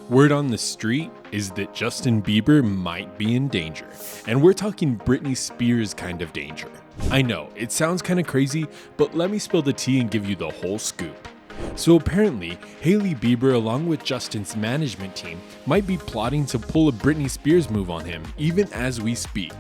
Word on the street is that Justin Bieber might be in danger, and we're talking Britney Spears kind of danger. I know, it sounds kind of crazy, but let me spill the tea and give you the whole scoop. So apparently, Hailey Bieber along with Justin's management team might be plotting to pull a Britney Spears move on him even as we speak.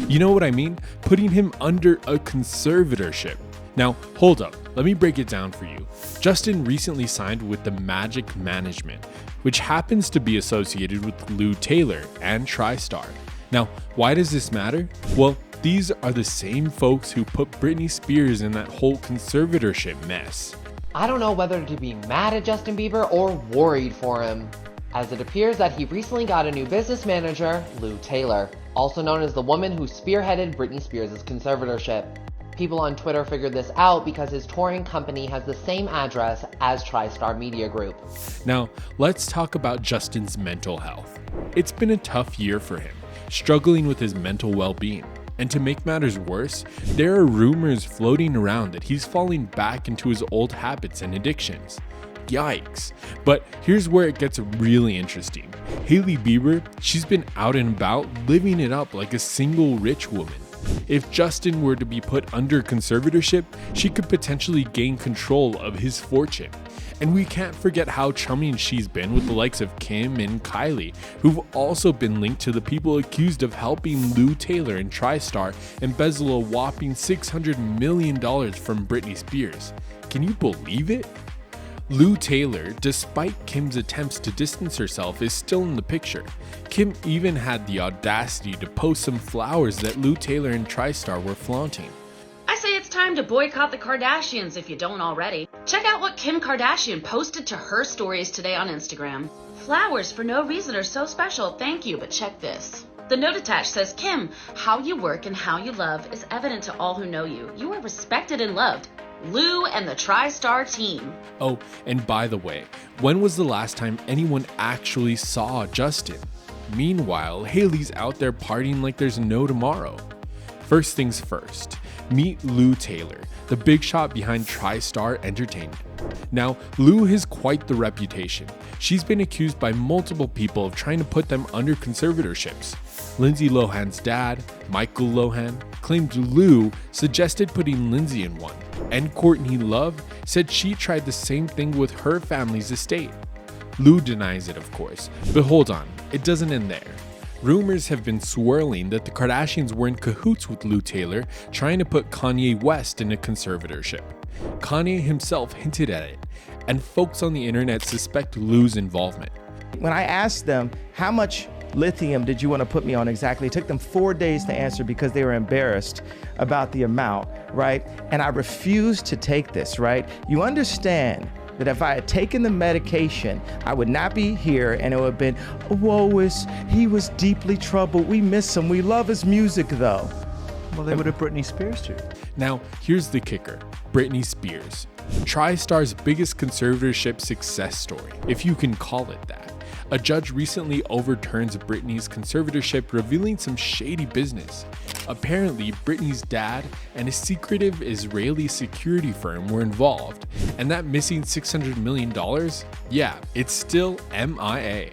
You know what I mean? Putting him under a conservatorship. Now, hold up, let me break it down for you. Justin recently signed with the Magic Management, which happens to be associated with Lou Taylor and TriStar. Now, why does this matter? Well, these are the same folks who put Britney Spears in that whole conservatorship mess. I don't know whether to be mad at Justin Bieber or worried for him, as it appears that he recently got a new business manager, Lou Taylor, also known as the woman who spearheaded Britney Spears' conservatorship. People on Twitter figured this out because his touring company has the same address as TriStar Media Group. Now, let's talk about Justin's mental health. It's been a tough year for him, struggling with his mental well-being. And to make matters worse, there are rumors floating around that he's falling back into his old habits and addictions. Yikes. But here's where it gets really interesting. Hailey Bieber, she's been out and about living it up like a single rich woman. If Justin were to be put under conservatorship, she could potentially gain control of his fortune. And we can't forget how charming she's been with the likes of Kim and Kylie, who've also been linked to the people accused of helping Lou Taylor and TriStar embezzle a whopping $600 million from Britney Spears. Can you believe it? Lou Taylor, despite Kim's attempts to distance herself, is still in the picture. Kim even had the audacity to post some flowers that Lou Taylor and TriStar were flaunting. I say it's time to boycott the Kardashians if you don't already. Check out what Kim Kardashian posted to her stories today on Instagram. Flowers for no reason are so special, thank you, but check this. The note attached says, Kim, how you work and how you love is evident to all who know you. You are respected and loved. Lou and the TriStar team. Oh, and by the way, when was the last time anyone actually saw Justin? Meanwhile, Hailey's out there partying like there's no tomorrow. First things first, meet Lou Taylor, the big shot behind TriStar Entertainment. Now, Lou has quite the reputation. She's been accused by multiple people of trying to put them under conservatorships. Lindsay Lohan's dad, Michael Lohan, claimed Lou suggested putting Lindsay in one, and Courtney Love said she tried the same thing with her family's estate. Lou denies it, of course, but hold on, it doesn't end there. Rumors have been swirling that the Kardashians were in cahoots with Lou Taylor, trying to put Kanye West in a conservatorship. Kanye himself hinted at it, and folks on the internet suspect Lou's involvement. When I asked them, how much lithium did you want to put me on exactly? It took them 4 days to answer because they were embarrassed about the amount, right? And I refused to take this, right? You understand that if I had taken the medication, I would not be here, and it would have been, he was deeply troubled. We miss him. We love his music, though. Well, they would have Britney Spears too. Now, here's the kicker. Britney Spears. TriStar's biggest conservatorship success story, if you can call it that. A judge recently overturns Britney's conservatorship, revealing some shady business. Apparently, Britney's dad and a secretive Israeli security firm were involved, and that missing $600 million? Yeah, it's still MIA.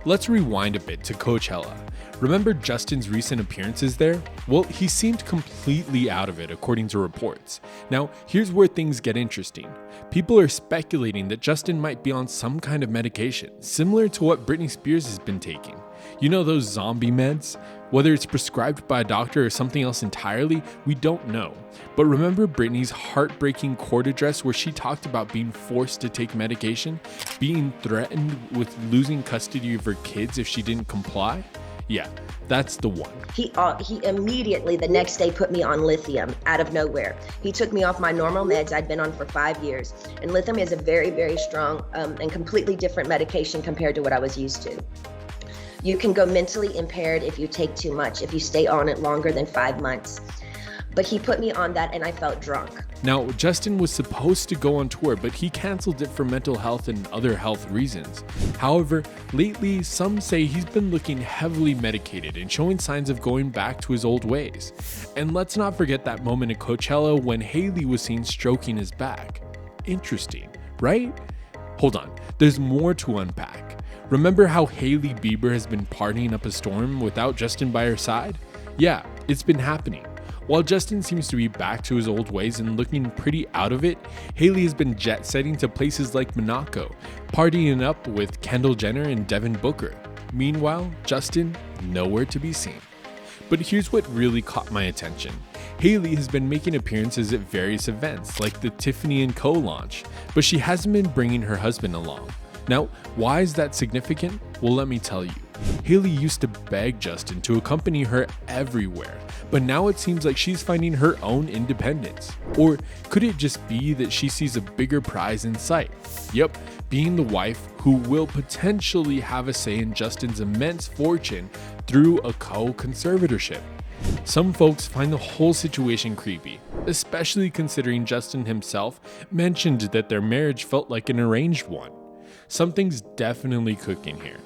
Let's rewind a bit to Coachella. Remember Justin's recent appearances there? Well, he seemed completely out of it according to reports. Now, here's where things get interesting. People are speculating that Justin might be on some kind of medication, similar to what Britney Spears has been taking. You know those zombie meds? Whether it's prescribed by a doctor or something else entirely, we don't know. But remember Britney's heartbreaking court address where she talked about being forced to take medication, being threatened with losing custody of her kids if she didn't comply? Yeah, that's the one. He immediately the next day put me on lithium out of nowhere. He took me off my normal meds I'd been on for 5 years. And lithium is a very, very strong and completely different medication compared to what I was used to. You can go mentally impaired if you take too much, if you stay on it longer than 5 months. But he put me on that and I felt drunk. Now, Justin was supposed to go on tour, but he canceled it for mental health and other health reasons. However, lately, some say he's been looking heavily medicated and showing signs of going back to his old ways. And let's not forget that moment at Coachella when Hailey was seen stroking his back. Interesting, right? Hold on, there's more to unpack. Remember how Hailey Bieber has been partying up a storm without Justin by her side? Yeah, it's been happening. While Justin seems to be back to his old ways and looking pretty out of it, Hailey has been jet-setting to places like Monaco, partying up with Kendall Jenner and Devin Booker. Meanwhile, Justin, nowhere to be seen. But here's what really caught my attention. Hailey has been making appearances at various events like the Tiffany & Co. launch, but she hasn't been bringing her husband along. Now, why is that significant? Well, let me tell you. Hailey used to beg Justin to accompany her everywhere, but now it seems like she's finding her own independence. Or could it just be that she sees a bigger prize in sight? Yep, being the wife who will potentially have a say in Justin's immense fortune through a co-conservatorship. Some folks find the whole situation creepy, especially considering Justin himself mentioned that their marriage felt like an arranged one. Something's definitely cooking here.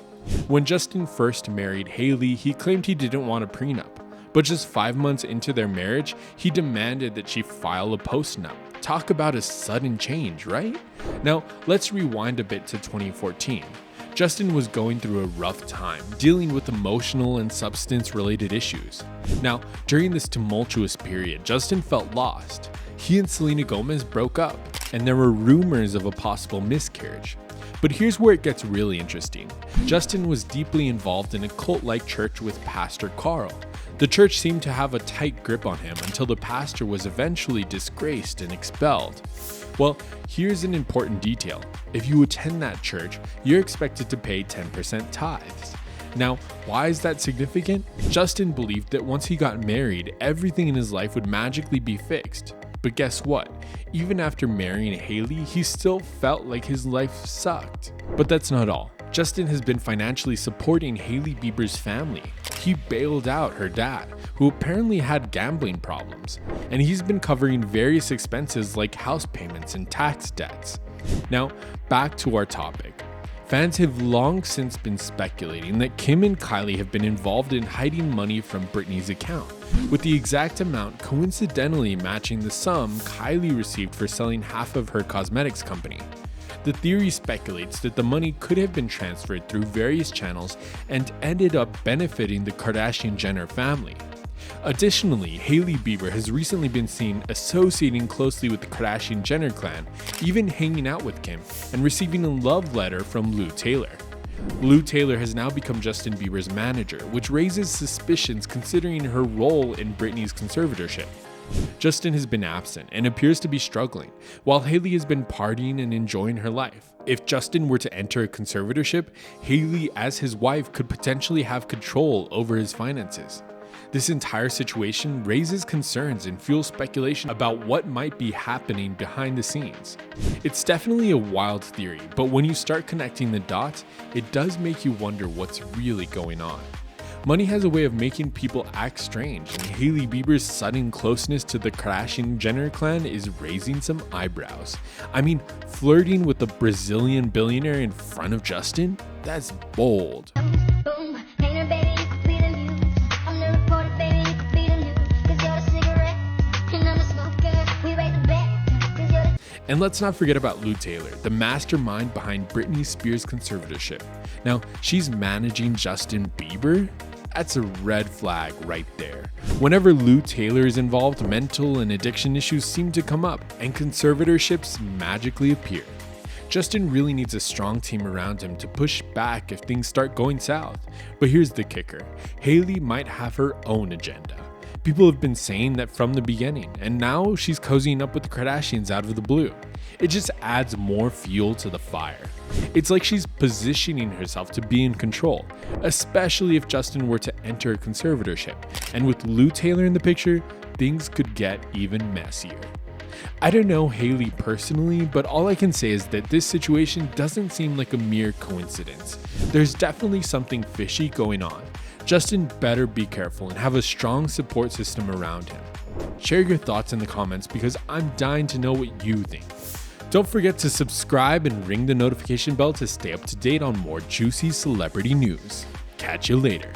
When Justin first married Hailey, he claimed he didn't want a prenup, but just 5 months into their marriage, he demanded that she file a postnup. Talk about a sudden change, right? Now, let's rewind a bit to 2014. Justin was going through a rough time, dealing with emotional and substance-related issues. Now, during this tumultuous period, Justin felt lost. He and Selena Gomez broke up, and there were rumors of a possible miscarriage. But here's where it gets really interesting. Justin was deeply involved in a cult-like church with Pastor Carl. The church seemed to have a tight grip on him until the pastor was eventually disgraced and expelled. Well, here's an important detail. If you attend that church, you're expected to pay 10% tithes. Now, why is that significant? Justin believed that once he got married, everything in his life would magically be fixed. But guess what? Even after marrying Hailey, he still felt like his life sucked. But that's not all. Justin has been financially supporting Hailey Bieber's family. He bailed out her dad, who apparently had gambling problems, and he's been covering various expenses like house payments and tax debts. Now, back to our topic. Fans have long since been speculating that Kim and Kylie have been involved in hiding money from Britney's account, with the exact amount coincidentally matching the sum Kylie received for selling half of her cosmetics company. The theory speculates that the money could have been transferred through various channels and ended up benefiting the Kardashian-Jenner family. Additionally, Hailey Bieber has recently been seen associating closely with the Kardashian-Jenner clan, even hanging out with Kim and receiving a love letter from Lou Taylor. Lou Taylor has now become Justin Bieber's manager, which raises suspicions considering her role in Britney's conservatorship. Justin has been absent and appears to be struggling, while Hailey has been partying and enjoying her life. If Justin were to enter a conservatorship, Hailey as his wife could potentially have control over his finances. This entire situation raises concerns and fuels speculation about what might be happening behind the scenes. It's definitely a wild theory, but when you start connecting the dots, it does make you wonder what's really going on. Money has a way of making people act strange, and Hailey Bieber's sudden closeness to the Kardashian-Jenner clan is raising some eyebrows. I mean, flirting with a Brazilian billionaire in front of Justin? That's bold. And let's not forget about Lou Taylor, the mastermind behind Britney Spears' conservatorship. Now, she's managing Justin Bieber? That's a red flag right there. Whenever Lou Taylor is involved, mental and addiction issues seem to come up, and conservatorships magically appear. Justin really needs a strong team around him to push back if things start going south. But here's the kicker. Hailey might have her own agenda. People have been saying that from the beginning, and now she's cozying up with the Kardashians out of the blue. It just adds more fuel to the fire. It's like she's positioning herself to be in control, especially if Justin were to enter a conservatorship. And with Lou Taylor in the picture, things could get even messier. I don't know Hailey personally, but all I can say is that this situation doesn't seem like a mere coincidence. There's definitely something fishy going on. Justin better be careful and have a strong support system around him. Share your thoughts in the comments because I'm dying to know what you think. Don't forget to subscribe and ring the notification bell to stay up to date on more juicy celebrity news. Catch you later.